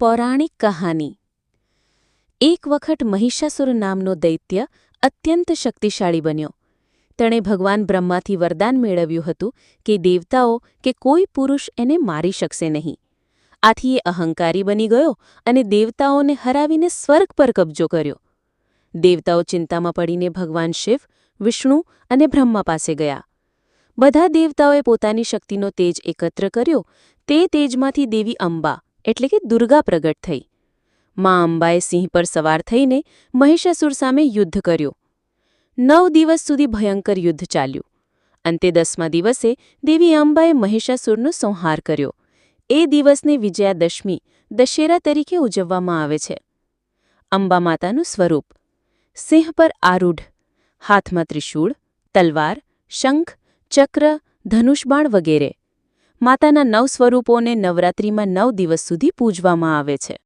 પૌરાણિક કહાની। એક વખત મહિષાસુર નામનો દૈત્ય અત્યંત શક્તિશાળી બન્યો। તેણે ભગવાન બ્રહ્માથી વરદાન મેળવ્યું હતું કે દેવતાઓ કે કોઈ પુરુષ એને મારી શકશે નહીં। આથી એ અહંકારી બની ગયો અને દેવતાઓને હરાવીને સ્વર્ગ પર કબજો કર્યો। દેવતાઓ ચિંતામાં પડીને ભગવાન શિવ, વિષ્ણુ અને બ્રહ્મા પાસે ગયા। બધા દેવતાઓએ પોતાની શક્તિનો તેજ એકત્ર કર્યો। તે તેજમાંથી દેવી અંબા એટલે કે દુર્ગા પ્રગટ થઈ। માં અંબાએ સિંહ પર સવાર થઈને મહિષાસુર સામે યુદ્ધ કર્યું। 9 દિવસ સુધી ભયંકર યુદ્ધ ચાલ્યું। અંતે 10મા દિવસે દેવી અંબાએ મહિષાસુરનો સંહાર કર્યો। એ દિવસને વિજયાદશમી દશેરા તરીકે ઉજવવામાં આવે છે। અંબા માતાનું સ્વરૂપ: સિંહ પર આરૂઢ, હાથમાં ત્રિશૂળ, તલવાર, શંખ, ચક્ર, ધનુષબાણ વગેરે। માતાના 9 સ્વરૂપોને નવરાત્રિમાં 9 દિવસ સુધી પૂજવામાં આવે છે।